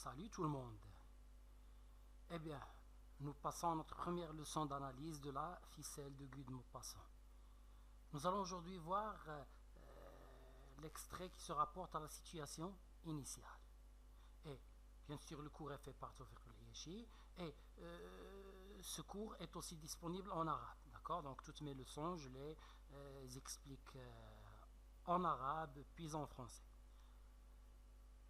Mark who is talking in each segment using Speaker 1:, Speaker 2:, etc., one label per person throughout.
Speaker 1: Salut tout le monde. Eh bien, nous passons à notre première leçon d'analyse de la ficelle de Guy de Maupassant. Nous allons aujourd'hui voir l'extrait qui se rapporte à la situation initiale. Et bien sûr, le cours est fait par Tawfiq El-Ayachi et ce cours est aussi disponible en arabe. D'accord? Donc toutes mes leçons, je les explique en arabe puis en français.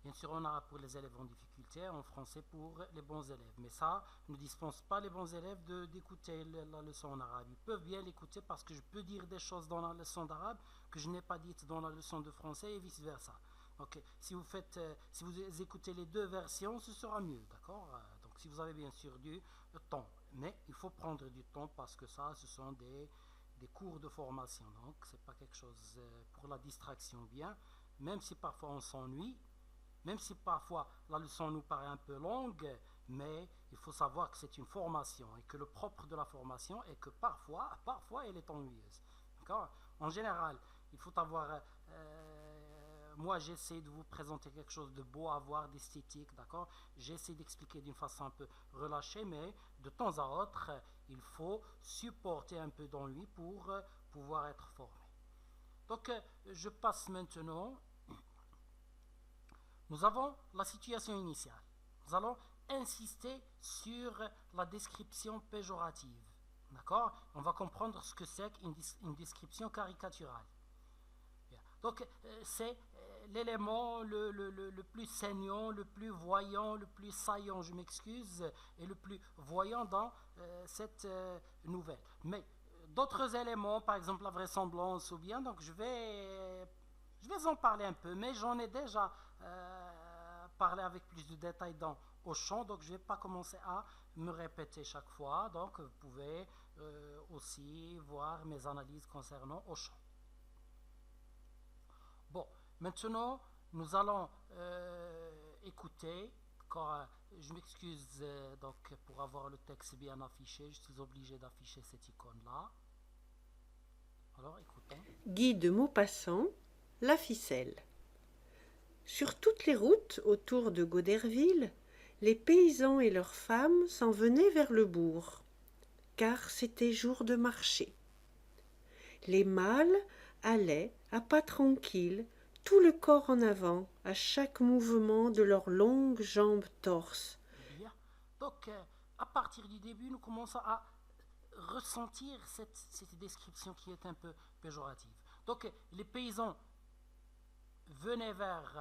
Speaker 1: Bien sûr, en arabe pour les élèves en difficulté, en français pour les bons élèves. Mais ça ne dispense pas les bons élèves d'écouter la leçon en arabe. Ils peuvent bien l'écouter parce que je peux dire des choses dans la leçon d'arabe que je n'ai pas dites dans la leçon de français et vice-versa. Donc, si vous écoutez les deux versions, ce sera mieux, d'accord? Donc, si vous avez bien sûr du temps. Mais il faut prendre du temps parce que ça, ce sont des cours de formation. Donc, ce n'est pas quelque chose pour la distraction bien. Même si parfois on s'ennuie, même si parfois la leçon nous paraît un peu longue, mais il faut savoir que c'est une formation et que le propre de la formation est que parfois elle est ennuyeuse. D'accord? En général, il faut avoir... moi, j'essaie de vous présenter quelque chose de beau à voir, d'esthétique, d'accord? J'essaie d'expliquer d'une façon un peu relâchée, mais de temps à autre, il faut supporter un peu d'ennui pour pouvoir être formé. Donc, je passe maintenant... Nous avons la situation initiale. Nous allons insister sur la description péjorative. D'accord? On va comprendre ce que c'est qu'une description caricaturale. Donc, c'est l'élément le plus saignant, le plus voyant, le plus saillant, je m'excuse, et le plus voyant dans cette nouvelle. Mais d'autres éléments, par exemple la vraisemblance ou bien, donc je vais en parler un peu, mais j'en ai déjà parlé avec plus de détails dans Auchan, donc je ne vais pas commencer à me répéter chaque fois. Donc vous pouvez aussi voir mes analyses concernant Auchan. Bon, maintenant nous allons écouter. Quand, je m'excuse donc pour avoir le texte bien affiché, je suis obligé d'afficher cette icône-là. Alors écoutons.
Speaker 2: Guy de Maupassant, La ficelle. Sur toutes les routes autour de Goderville, les paysans et leurs femmes s'en venaient vers le bourg, car c'était jour de marché. Les mâles allaient à pas tranquilles, tout le corps en avant, à chaque mouvement de leurs longues jambes torses.
Speaker 1: Bien. Donc, à partir du début, nous commençons à ressentir cette description qui est un peu péjorative. Donc, les paysans venaient vers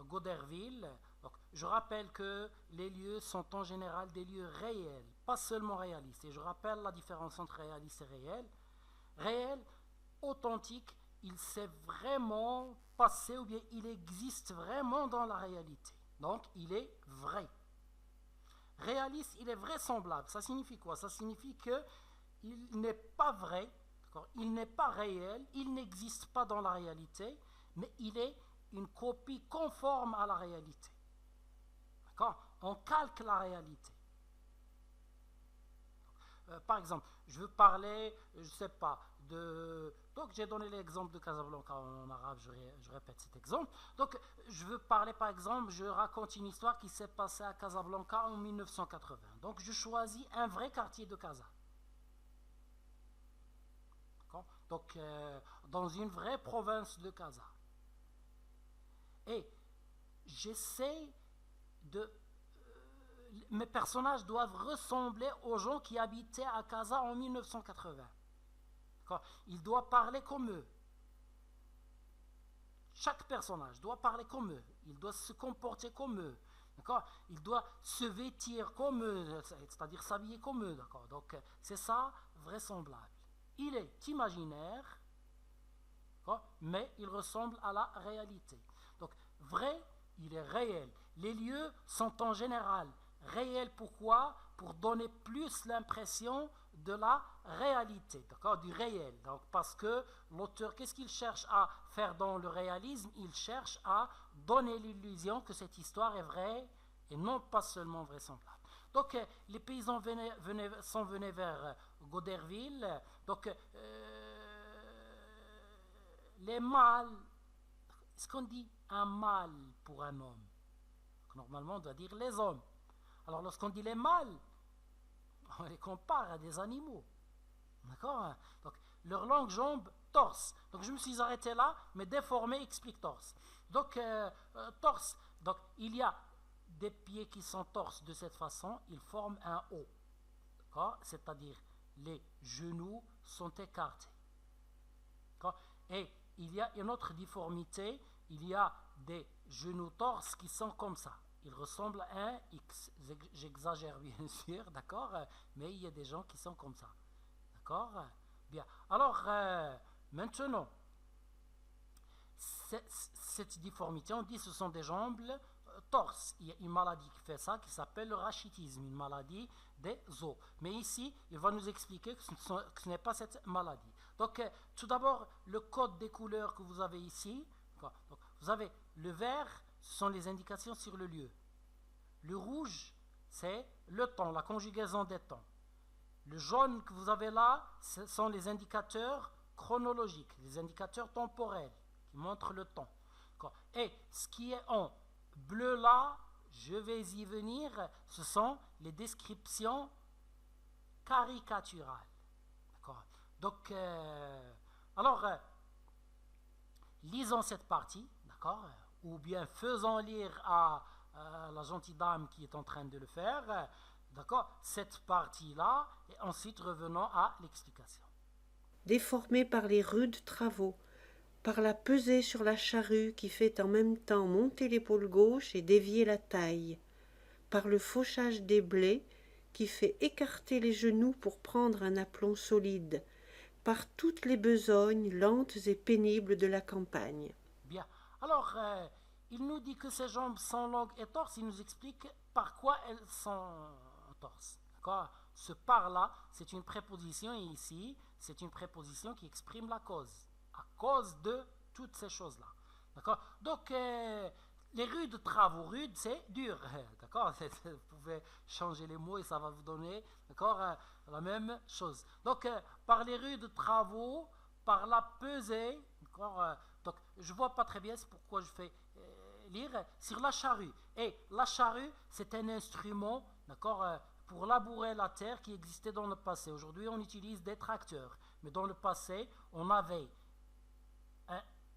Speaker 1: Goderville. Donc, je rappelle que les lieux sont en général des lieux réels, pas seulement réalistes. Et je rappelle la différence entre réaliste et réel. Réel, authentique, il s'est vraiment passé ou bien il existe vraiment dans la réalité. Donc, il est vrai. Réaliste, il est vraisemblable. Ça signifie quoi? Ça signifie qu'il n'est pas vrai, il n'est pas réel, il n'existe pas dans la réalité, mais il est une copie conforme à la réalité. D'accord? On calque la réalité. Par exemple, je veux parler, je ne sais pas, donc j'ai donné l'exemple de Casablanca en arabe, je répète cet exemple. Donc je veux parler, par exemple, je raconte une histoire qui s'est passée à Casablanca en 1980. Donc je choisis un vrai quartier de Casa. Donc dans une vraie province de Casa. Et j'essaie de... mes personnages doivent ressembler aux gens qui habitaient à Casa en 1980. Il doit parler comme eux. Chaque personnage doit parler comme eux. Il doit se comporter comme eux. D'accord? Il doit se vêtir comme eux, c'est-à-dire s'habiller comme eux. D'accord? Donc, c'est ça, vraisemblable. Il est imaginaire, mais il ressemble à la réalité. Donc, vrai, il est réel. Les lieux sont en général réels. Pourquoi? Pour donner plus l'impression de la réalité, d'accord, du réel. Donc, parce que l'auteur, qu'est-ce qu'il cherche à faire dans le réalisme? Il cherche à donner l'illusion que cette histoire est vraie et non pas seulement vraisemblable. Donc, les paysans s'en venaient vers Goderville. Donc, les mâles, est-ce qu'on dit un mâle pour un homme? Donc, normalement, on doit dire les hommes. Alors, lorsqu'on dit les mâles, on les compare à des animaux. D'accord? Donc, leur longue jambe, torse. Donc, je me suis arrêté là, mais déformé explique torse. Donc, torse. Donc, il y a des pieds qui sont torses de cette façon, ils forment un O. D'accord? C'est-à-dire, les genoux sont écartés. D'accord? Et il y a une autre difformité, il y a des genoux torses qui sont comme ça. Ils ressemblent à un X. J'exagère bien sûr, d'accord? Mais il y a des gens qui sont comme ça. D'accord? Bien. Alors, maintenant, cette difformité, on dit que ce sont des jambes torses. Il y a une maladie qui fait ça, qui s'appelle le rachitisme, une maladie des os. Mais ici, il va nous expliquer que ce n'est pas cette maladie. Donc, tout d'abord, le code des couleurs que vous avez ici. Donc, vous avez le vert, ce sont les indications sur le lieu. Le rouge, c'est le temps, la conjugaison des temps. Le jaune que vous avez là, ce sont les indicateurs chronologiques, les indicateurs temporels qui montrent le temps. Et ce qui est en bleu là, je vais y venir, ce sont les descriptions caricaturales. D'accord. Donc, alors, lisons cette partie, d'accord, ou bien faisons lire à la gentille dame qui est en train de le faire, d'accord, cette partie-là, et ensuite revenons à l'explication.
Speaker 2: Déformé par les rudes travaux, par la pesée sur la charrue qui fait en même temps monter l'épaule gauche et dévier la taille, par le fauchage des blés qui fait écarter les genoux pour prendre un aplomb solide, par toutes les besognes lentes et pénibles de la campagne.
Speaker 1: Bien. Alors, il nous dit que ses jambes sont longues et torses, il nous explique par quoi elles sont torses. D'accord? Ce par-là, c'est une préposition, et ici, c'est une préposition qui exprime la cause, à cause de toutes ces choses-là. D'accord? Donc, les rudes travaux, rudes, c'est dur. D'accord? Vous pouvez changer les mots et ça va vous donner, d'accord, la même chose. Donc, par les rudes travaux, par la pesée, d'accord, donc, je ne vois pas très bien, c'est pourquoi je fais lire, sur la charrue. Et la charrue, c'est un instrument, d'accord, pour labourer la terre qui existait dans le passé. Aujourd'hui, on utilise des tracteurs. Mais dans le passé, on avait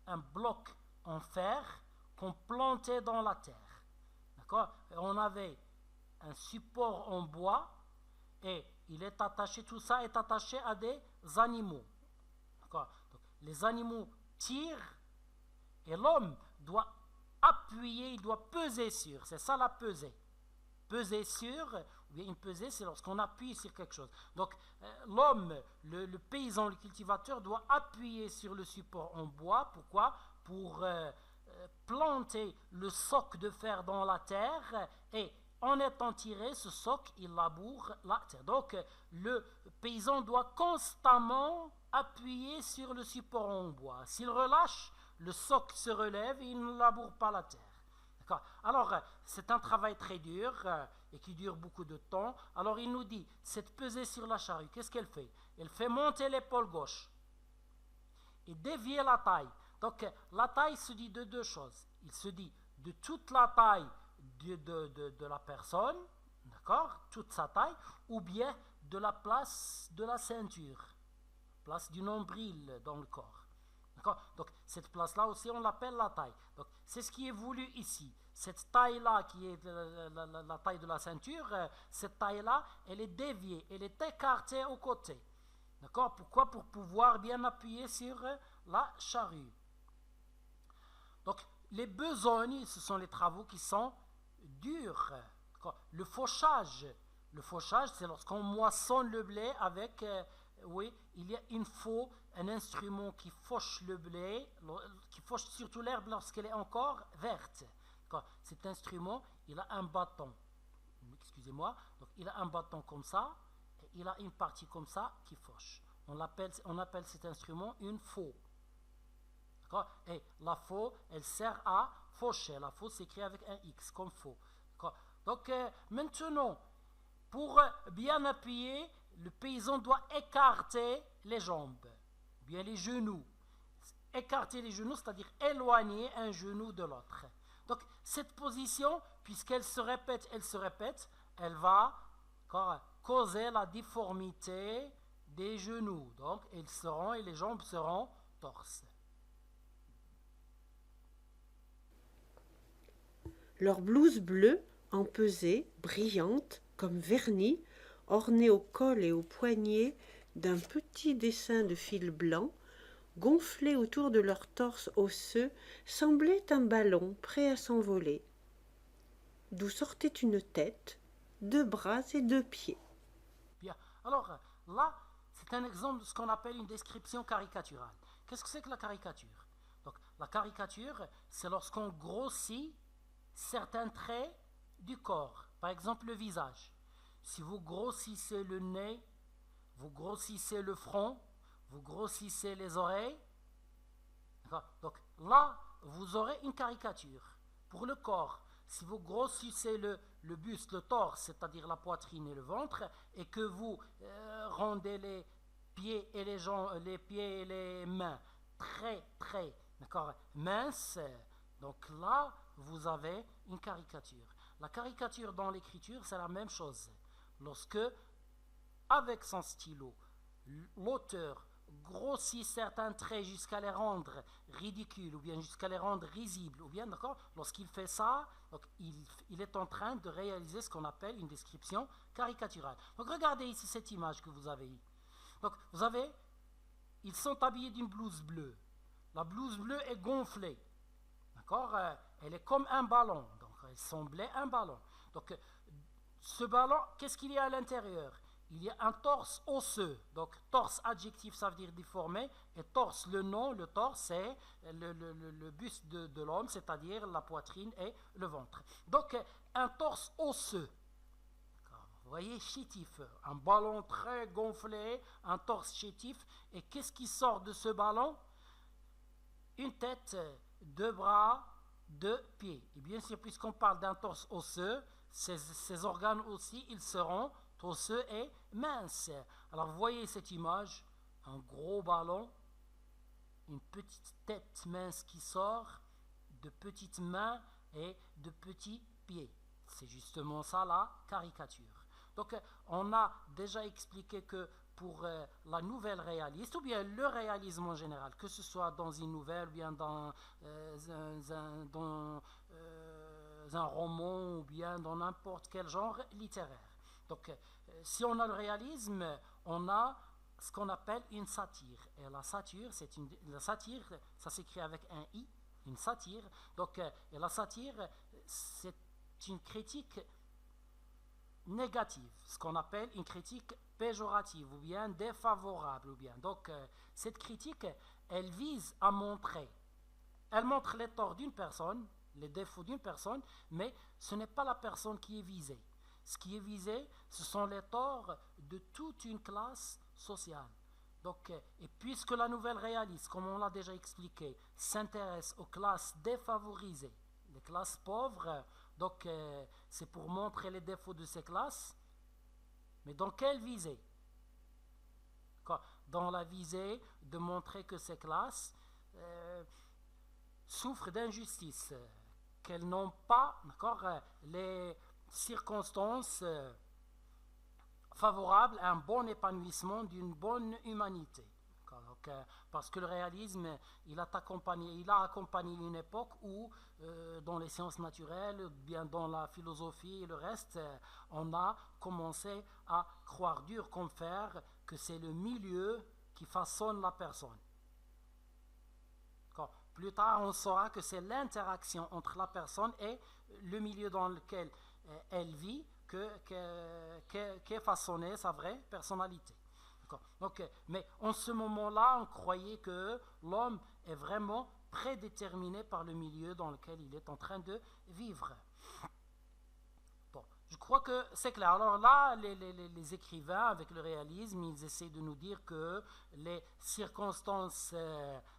Speaker 1: un bloc en fer qu'on plantait dans la terre. D'accord? Et on avait un support en bois et il est attaché, tout ça est attaché à des animaux. D'accord? Donc, les animaux tirent et l'homme doit appuyer, il doit peser sur. C'est ça la pesée. Peser sur, ou bien une pesée, c'est lorsqu'on appuie sur quelque chose. Donc, l'homme, le paysan, le cultivateur doit appuyer sur le support en bois. Pourquoi? Pour planter le soc de fer dans la terre et en étant tiré, ce soc, il laboure la terre. Donc, le paysan doit constamment appuyer sur le support en bois. S'il relâche, le soc se relève et il ne laboure pas la terre. D'accord. Alors, c'est un travail très dur et qui dure beaucoup de temps. Alors, il nous dit, cette pesée sur la charrue, qu'est-ce qu'elle fait? Elle fait monter l'épaule gauche et dévier la taille. Donc, la taille se dit de deux choses. Il se dit de toute la taille de la personne, d'accord, toute sa taille, ou bien de la place de la ceinture, place du nombril dans le corps. D'accord. Donc, cette place-là aussi, on l'appelle la taille. Donc, c'est ce qui est voulu ici. Cette taille-là, qui est la taille de la ceinture, cette taille-là, elle est déviée, elle est écartée au côté. D'accord. Pourquoi? Pour pouvoir bien appuyer sur la charrue. Donc, les besognes, ce sont les travaux qui sont durs. Le fauchage, c'est lorsqu'on moissonne le blé avec, oui, il y a une faux, un instrument qui fauche le blé, qui fauche surtout l'herbe lorsqu'elle est encore verte. Cet instrument, il a un bâton. Excusez-moi, donc il a un bâton comme ça, et il a une partie comme ça qui fauche. On appelle cet instrument une faux. Et la faux, elle sert à faucher. La faux s'écrit avec un X, comme faux. Donc, maintenant, pour bien appuyer, le paysan doit écarter les jambes, bien les genoux. Écarter les genoux, c'est-à-dire éloigner un genou de l'autre. Donc, cette position, puisqu'elle se répète, elle va causer la difformité des genoux. Donc, et les jambes seront torses.
Speaker 2: Leur blouse bleue, empesée, brillante, comme vernie, ornée au col et aux poignets d'un petit dessin de fil blanc, gonflé autour de leur torse osseux, semblait un ballon prêt à s'envoler, d'où sortait une tête, 2 bras et 2 pieds.
Speaker 1: Bien. Alors là, c'est un exemple de ce qu'on appelle une description caricaturale. Qu'est-ce que c'est que la caricature? Donc, la caricature, c'est lorsqu'on grossit certains traits du corps. Par exemple, le visage. Si vous grossissez le nez, vous grossissez le front, vous grossissez les oreilles. Donc là, vous aurez une caricature. Pour le corps, si vous grossissez le buste, le torse, c'est-à-dire la poitrine et le ventre, et que vous rendez les pieds et les mains très minces, donc là, vous avez une caricature. La caricature dans l'écriture, c'est la même chose. Lorsque, avec son stylo, l'auteur grossit certains traits jusqu'à les rendre ridicules ou bien jusqu'à les rendre risibles, ou bien, d'accord, lorsqu'il fait ça, donc il est en train de réaliser ce qu'on appelle une description caricaturale. Donc regardez ici cette image que vous avez eue. Donc vous avez, ils sont habillés d'une blouse bleue. La blouse bleue est gonflée. D'accord, elle est comme un ballon, donc elle semblait un ballon. Donc ce ballon, qu'est-ce qu'il y a à l'intérieur? Il y a un torse osseux. Donc torse adjectif, ça veut dire déformé, et torse, le nom, le torse, c'est le buste de l'homme, c'est-à-dire la poitrine et le ventre. Donc un torse osseux. Vous voyez, chétif, un ballon très gonflé, un torse chétif. Et qu'est-ce qui sort de ce ballon? Une tête, 2 bras, 2 pieds. Et bien sûr, puisqu'on parle d'un torse osseux, ces organes aussi, ils seront osseux et minces. Alors, vous voyez cette image, un gros ballon, une petite tête mince qui sort, de petites mains et de petits pieds. C'est justement ça la caricature. Donc, on a déjà expliqué que pour la nouvelle réaliste, ou bien le réalisme en général, que ce soit dans une nouvelle, ou bien dans un roman, ou bien dans n'importe quel genre littéraire. Donc, si on a le réalisme, on a ce qu'on appelle une satire. Et la satire, ça s'écrit avec un i, une satire. Donc, et la satire, c'est une critique négative, ce qu'on appelle une critique péjorative ou bien défavorable. Donc, cette critique, elle vise à montrer, elle montre les torts d'une personne, les défauts d'une personne, mais ce n'est pas la personne qui est visée. Ce qui est visé, ce sont les torts de toute une classe sociale. Donc, et puisque la nouvelle réaliste, comme on l'a déjà expliqué, s'intéresse aux classes défavorisées, les classes pauvres, donc c'est pour montrer les défauts de ces classes, mais dans quelle visée? Dans la visée de montrer que ces classes souffrent d'injustice, qu'elles n'ont pas les circonstances favorables à un bon épanouissement d'une bonne humanité. Donc, parce que le réalisme, il a accompagné une époque où, dans les sciences naturelles, bien dans la philosophie et le reste, on a commencé à croire dur comme fer que c'est le milieu qui façonne la personne. Plus tard, on saura que c'est l'interaction entre la personne et le milieu dans lequel elle vit qu'est façonnée sa vraie personnalité. Donc, mais en ce moment-là, on croyait que l'homme est vraiment prédéterminé par le milieu dans lequel il est en train de vivre. Bon, je crois que c'est clair. Alors là, les écrivains, avec le réalisme, ils essaient de nous dire que les circonstances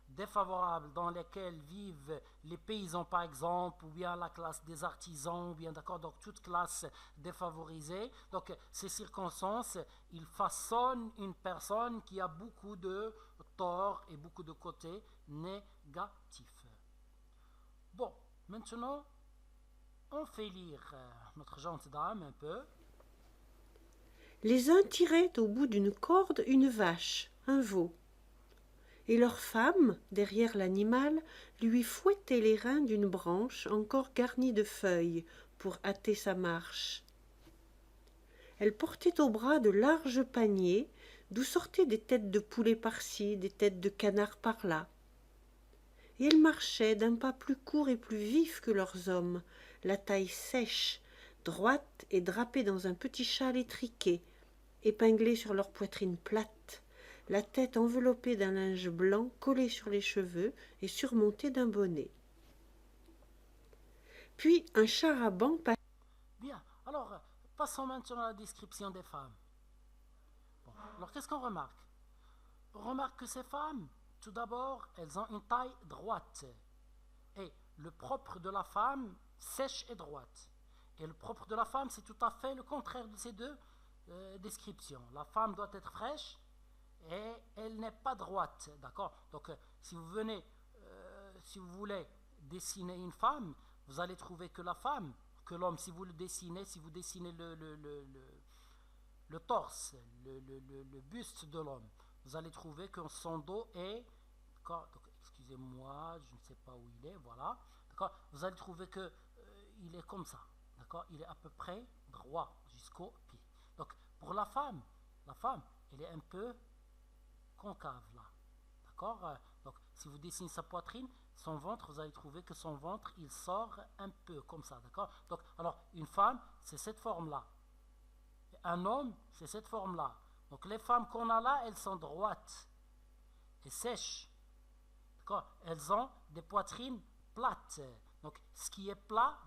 Speaker 1: défavorables dans lesquelles vivent les paysans, par exemple, ou bien la classe des artisans, ou bien donc toute classe défavorisée. Donc ces circonstances, ils façonnent une personne qui a beaucoup de torts et beaucoup de côtés négatifs. Bon, maintenant, On fait lire notre gentille dame un peu.
Speaker 2: Les uns tiraient au bout d'une corde une vache, un veau, et leurs femmes, derrière l'animal, lui fouettaient les reins d'une branche encore garnie de feuilles pour hâter sa marche. Elles portaient au bras de larges paniers d'où sortaient des têtes de poulet par-ci, des têtes de canard par-là. Et elles marchaient d'un pas plus court et plus vif que leurs hommes, la taille sèche, droite et drapée dans un petit châle étriqué, épinglé sur leur poitrine plate, la tête enveloppée d'un linge blanc collé sur les cheveux et surmonté d'un bonnet. Puis un char-à-banc passait.
Speaker 1: Bien, alors passons maintenant à la description des femmes. Bon, alors qu'est-ce qu'on remarque? On remarque que ces femmes, tout d'abord, elles ont une taille droite. Et le propre de la femme, sèche et droite. Et le propre de la femme, c'est tout à fait le contraire de ces deux descriptions. La femme doit être fraîche et elle n'est pas droite. D'accord? Donc, si vous venez, si vous voulez dessiner une femme, vous allez trouver que la femme, que l'homme, si vous le dessinez, si vous dessinez le torse, le buste de l'homme, vous allez trouver que son dos est, donc, excusez-moi, je ne sais pas où il est, voilà, d'accord, vous allez trouver que il est comme ça, d'accord, il est à peu près droit jusqu'au pied. Donc pour la femme, elle est un peu concave là, d'accord. Donc si vous dessinez sa poitrine, son ventre, vous allez trouver que son ventre, il sort un peu comme ça, d'accord. Donc alors une femme, c'est cette forme là. Un homme, c'est cette forme-là. Donc les femmes qu'on a là, elles sont droites et sèches. D'accord? Elles ont des poitrines plates. Donc ce qui est plat,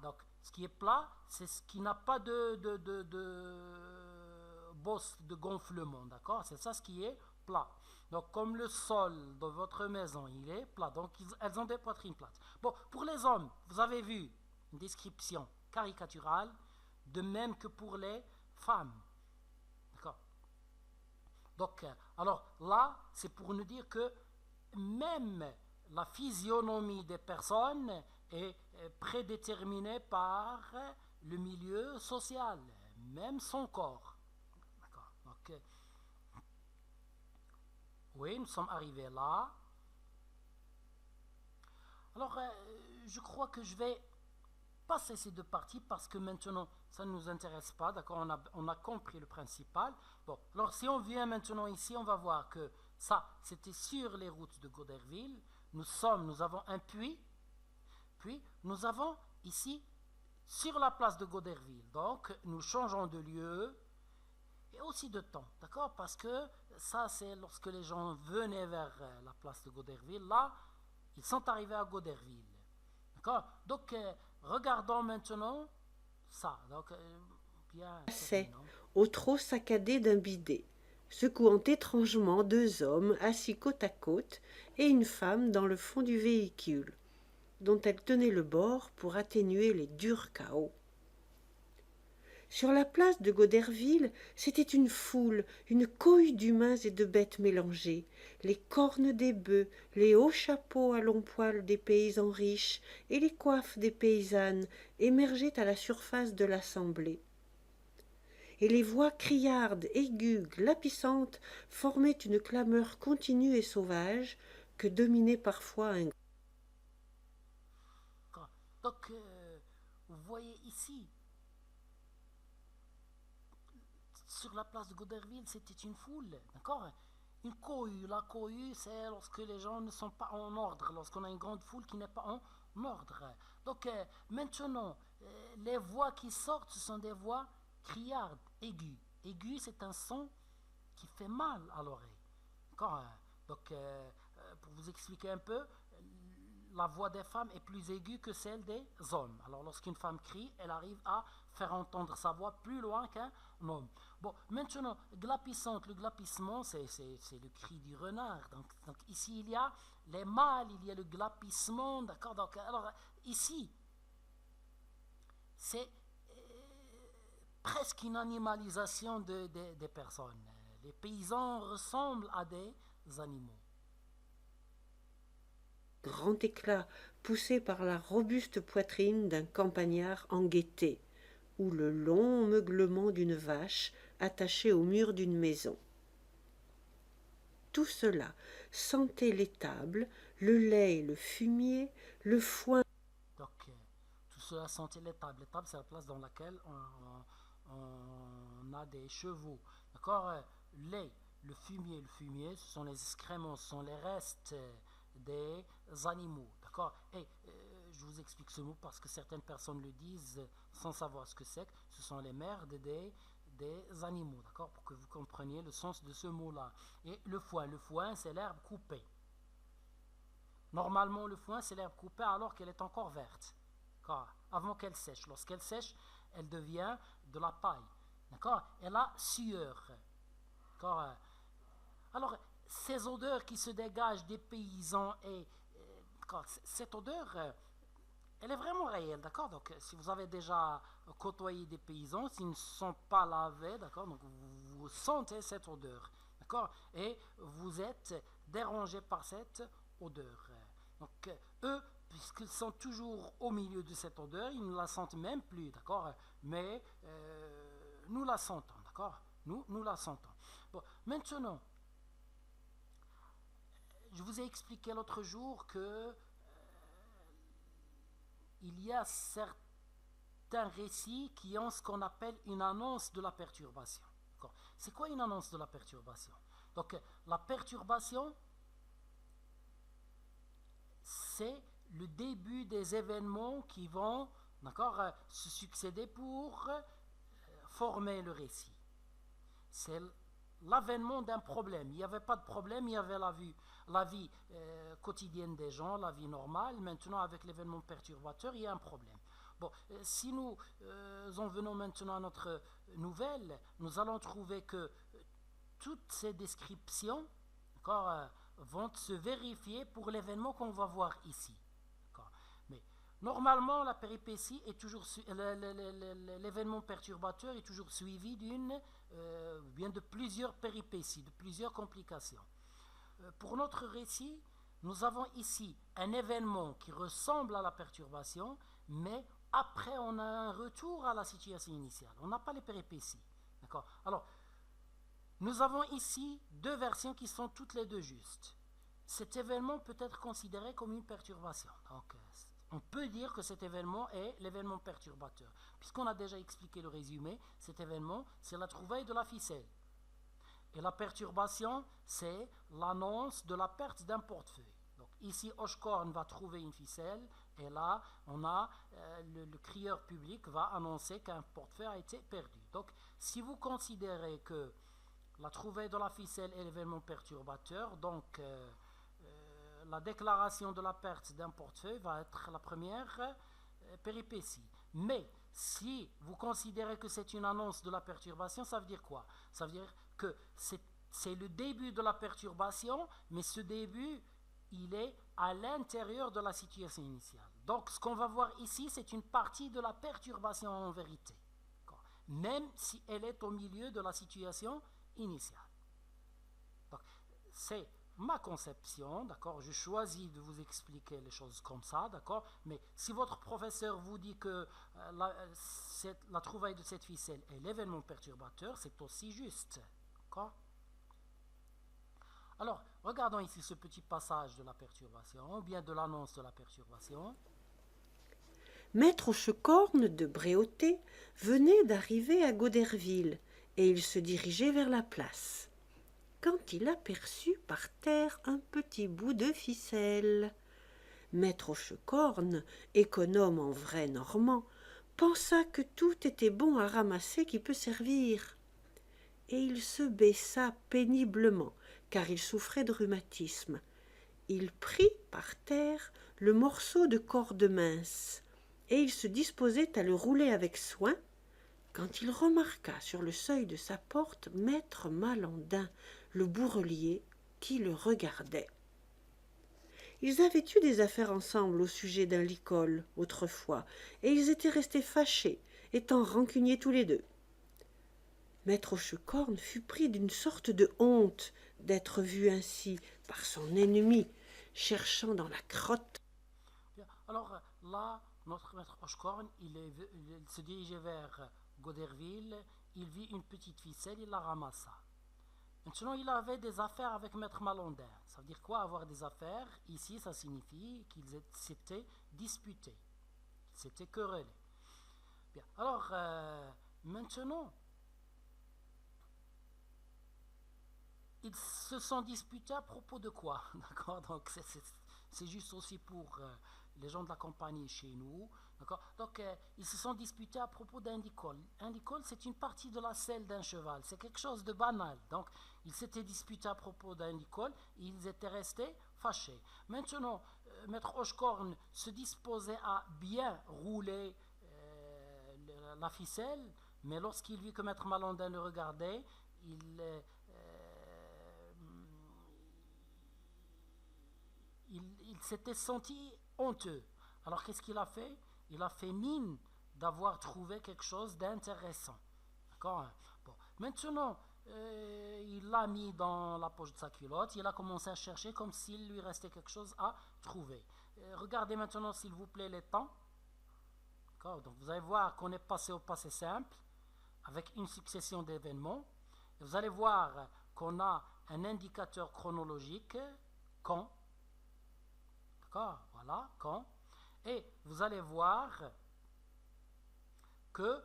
Speaker 1: c'est ce qui n'a pas de bosse, de gonflement. D'accord? C'est ça ce qui est plat. Donc comme le sol de votre maison, il est plat. Donc elles ont des poitrines plates. Bon, pour les hommes, vous avez vu une description caricaturale, de même que pour les femmes. D'accord. Donc, alors là, c'est pour nous dire que même la physionomie des personnes est prédéterminée par le milieu social, même son corps. D'accord. Donc, oui, nous sommes arrivés là. Alors, je crois que je vais passer ces deux parties parce que maintenant ça ne nous intéresse pas, d'accord, on a compris le principal. Bon, alors si on vient maintenant ici, on va voir que ça, c'était sur les routes de Goderville. Nous avons un puits, puis nous avons ici sur la place de Goderville. Donc nous changeons de lieu et aussi de temps, d'accord, parce que ça c'est lorsque les gens venaient vers la place de Goderville, là, ils sont arrivés à Goderville, d'accord. Donc regardons maintenant ça. Donc, bien,
Speaker 2: au trot saccadé d'un bidet, secouant étrangement deux hommes assis côte à côte et une femme dans le fond du véhicule, dont elle tenait le bord pour atténuer les durs cahots. Sur la place de Goderville, c'était une foule, une cohue d'humains et de bêtes mélangées, les cornes des bœufs, les hauts chapeaux à longs poils des paysans riches et les coiffes des paysannes émergeaient à la surface de l'assemblée. Et les voix criardes, aiguës, glapissantes formaient une clameur continue et sauvage que dominait parfois un...
Speaker 1: Donc, vous voyez ici, sur la place de Goderville, c'était une foule, d'accord. Une cohue, la cohue, c'est lorsque les gens ne sont pas en ordre, lorsqu'on a une grande foule qui n'est pas en ordre. Donc, maintenant, les voix qui sortent, ce sont des voix criardes, aiguës. Aigu, c'est un son qui fait mal à l'oreille. D'accord. Donc, pour vous expliquer un peu, la voix des femmes est plus aiguë que celle des hommes. Alors lorsqu'une femme crie, elle arrive à faire entendre sa voix plus loin qu'un homme. Bon, maintenant, glapissante, le glapissement, c'est le cri du renard. Donc ici, il y a les mâles, il y a le glapissement, d'accord. Donc, alors ici, c'est presque une animalisation des personnes. Les paysans ressemblent à des animaux.
Speaker 2: grand éclat poussé par la robuste poitrine d'un campagnard en gaieté, ou le long meuglement d'une vache attachée au mur d'une maison. Tout cela sentait l'étable, le lait et le fumier, le foin.
Speaker 1: Donc, tout cela sentait l'étable. L'étable, c'est la place dans laquelle on a des chevaux. D'accord. Lait, le fumier, ce sont les excréments, ce sont les restes des animaux. D'accord. Et je vous explique ce mot parce que certaines personnes le disent sans savoir ce que c'est. Ce sont les merdes des animaux. D'accord. Pour que vous compreniez le sens de ce mot-là. Et le foin, c'est l'herbe coupée. Normalement, le foin, c'est l'herbe coupée alors qu'elle est encore verte. Car avant qu'elle sèche. Lorsqu'elle sèche, elle devient de la paille. D'accord. Et la sueur. D'accord. Alors, ces odeurs qui se dégagent des paysans et cette odeur, elle est vraiment réelle, d'accord. Donc, si vous avez déjà côtoyé des paysans, s'ils ne sont pas lavés, d'accord, donc vous sentez cette odeur, d'accord, et vous êtes dérangé par cette odeur. Donc, eux, puisqu'ils sont toujours au milieu de cette odeur, ils ne la sentent même plus, d'accord, mais nous la sentons, d'accord, nous la sentons. Bon, maintenant, je vous ai expliqué l'autre jour que il y a certains récits qui ont ce qu'on appelle une annonce de la perturbation. C'est quoi une annonce de la perturbation? Donc, la perturbation, c'est le début des événements qui vont, se succéder pour former le récit. C'est l'avènement d'un problème. Il n'y avait pas de problème, il y avait la vie quotidienne des gens, la vie normale. Maintenant, avec l'événement perturbateur, il y a un problème. Bon, si nous en venons maintenant à notre nouvelle, nous allons trouver que toutes ces descriptions vont se vérifier pour l'événement qu'on va voir ici. Mais normalement, la péripétie est toujours l'événement perturbateur est toujours suivi de plusieurs péripéties, de plusieurs complications. Pour notre récit, nous avons ici un événement qui ressemble à la perturbation, mais après on a un retour à la situation initiale. On n'a pas les péripéties. D'accord. Alors, nous avons ici deux versions qui sont toutes les deux justes. Cet événement peut être considéré comme une perturbation. Donc, on peut dire que cet événement est l'événement perturbateur. Puisqu'on a déjà expliqué le résumé, cet événement, c'est la trouvaille de la ficelle. Et la perturbation, c'est l'annonce de la perte d'un portefeuille. Donc ici, Oshkorn va trouver une ficelle, et là, on a le crieur public va annoncer qu'un portefeuille a été perdu. Donc, si vous considérez que la trouvaille de la ficelle est l'événement perturbateur, donc la déclaration de la perte d'un portefeuille va être la première péripétie. Mais si vous considérez que c'est une annonce de la perturbation, ça veut dire quoi? Ça veut dire que c'est le début de la perturbation, mais ce début, il est à l'intérieur de la situation initiale. Donc, ce qu'on va voir ici, c'est une partie de la perturbation en vérité, même si elle est au milieu de la situation initiale. Donc, c'est ma conception, d'accord, je choisis de vous expliquer les choses comme ça, d'accord, mais si votre professeur vous dit que la trouvaille de cette ficelle est l'événement perturbateur, c'est aussi juste, d'accord. Alors, regardons ici ce petit passage de la perturbation, ou bien de l'annonce de la perturbation.
Speaker 2: Maître Hochecorne de Bréauté venait d'arriver à Goderville, et il se dirigeait vers la place, quand il aperçut par terre un petit bout de ficelle. Maître Hochecorne, économe en vrai Normand, pensa que tout était bon à ramasser qui peut servir. Et il se baissa péniblement, car il souffrait de rhumatisme. Il prit par terre le morceau de corde mince, et il se disposait à le rouler avec soin, quand il remarqua sur le seuil de sa porte maître Malandin, le bourrelier, qui le regardait. Ils avaient eu des affaires ensemble au sujet d'un licol, autrefois, et ils étaient restés fâchés, étant rancuniers tous les deux. Maître Hochecorne fut pris d'une sorte de honte d'être vu ainsi par son ennemi, cherchant dans la crotte.
Speaker 1: Bien. Alors là, notre maître Hochkorn, il se dirigeait vers Goderville, il vit une petite ficelle, il la ramassa. Maintenant, il avait des affaires avec maître Malandin. Ça veut dire quoi, avoir des affaires? Ici, ça signifie qu'ils s'étaient disputés, qu'ils s'étaient querellés. Bien. Alors, maintenant, ils se sont disputés à propos de quoi? D'accord. Donc, c'est juste aussi pour les gens de la compagnie chez nous. D'accord. Donc, ils se sont disputés à propos d'un licol. Un licol, c'est une partie de la selle d'un cheval. C'est quelque chose de banal. Donc, ils s'étaient disputés à propos d'un licol. Ils étaient restés fâchés. Maintenant, maître Hochkorn se disposait à bien rouler la ficelle, mais lorsqu'il vit que maître Malandin le regardait, il s'était senti honteux. Alors qu'est-ce qu'il a fait? Il a fait mine d'avoir trouvé quelque chose d'intéressant. D'accord? Bon. Maintenant, il l'a mis dans la poche de sa culotte, il a commencé à chercher comme s'il lui restait quelque chose à trouver. Regardez maintenant s'il vous plaît les temps. D'accord? Donc vous allez voir qu'on est passé au passé simple avec une succession d'événements. Et vous allez voir qu'on a un indicateur chronologique, quand. D'accord? Voilà, quand. Et vous allez voir que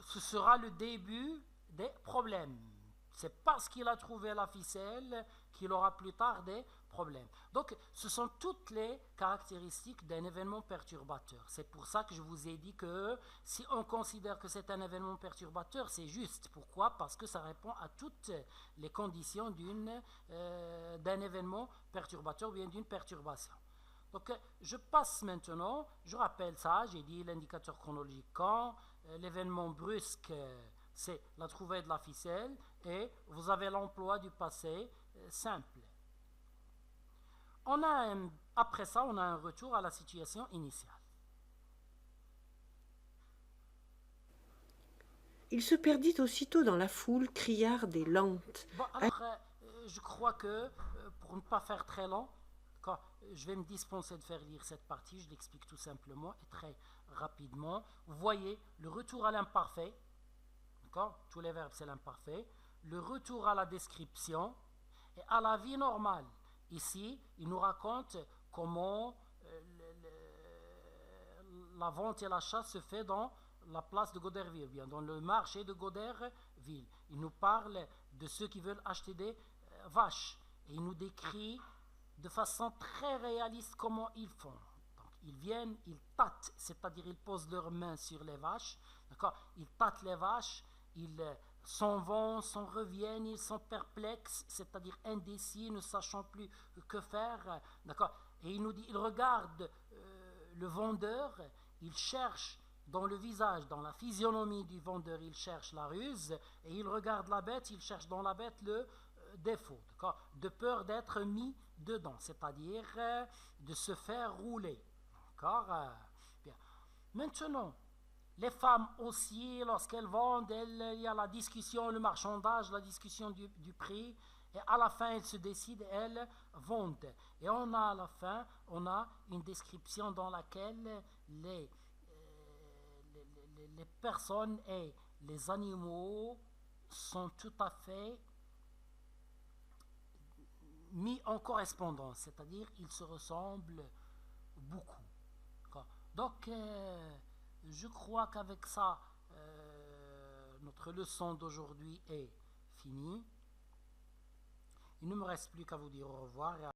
Speaker 1: ce sera le début des problèmes. C'est parce qu'il a trouvé la ficelle qu'il aura plus tard des problèmes. Donc, ce sont toutes les caractéristiques d'un événement perturbateur. C'est pour ça que je vous ai dit que si on considère que c'est un événement perturbateur, c'est juste. Pourquoi? Parce que ça répond à toutes les conditions d'un événement perturbateur ou bien d'une perturbation. Donc, je passe maintenant, je rappelle ça, j'ai dit l'indicateur chronologique quand, l'événement brusque, c'est la trouvaille de la ficelle, et vous avez l'emploi du passé simple. Après ça, on a un retour à la situation initiale.
Speaker 2: Il se perdit aussitôt dans la foule criarde et lente.
Speaker 1: Bon, alors, je crois que, pour ne pas faire très long, je vais me dispenser de faire lire cette partie, je l'explique tout simplement et très rapidement. Vous voyez, le retour à l'imparfait, d'accord? Tous les verbes, c'est l'imparfait. Le retour à la description et à la vie normale. Ici, il nous raconte comment la vente et l'achat se fait dans la place de Goderville, bien dans le marché de Goderville. Il nous parle de ceux qui veulent acheter des vaches et il nous décrit de façon très réaliste comment ils font. Donc, ils viennent, ils tâtent, c'est-à-dire ils posent leurs mains sur les vaches, d'accord? Ils tâtent les vaches, ils s'en vont, s'en reviennent, ils sont perplexes, c'est-à-dire indécis, ne sachant plus que faire, d'accord? Et il nous dit, ils regardent le vendeur, ils cherchent dans le visage, dans la physionomie du vendeur, ils cherchent la ruse, et ils regardent la bête, ils cherchent dans la bête le défaut, d'accord? De peur d'être mis dedans, c'est-à-dire de se faire rouler. D'accord? Bien. Maintenant, les femmes aussi, lorsqu'elles vendent, il y a la discussion, le marchandage, la discussion du prix, et à la fin, elles se décident, elles vendent. Et à la fin, on a une description dans laquelle les personnes et les animaux sont tout à fait mis en correspondance, c'est-à-dire ils se ressemblent beaucoup. Donc, je crois qu'avec ça, notre leçon d'aujourd'hui est finie. Il ne me reste plus qu'à vous dire au revoir.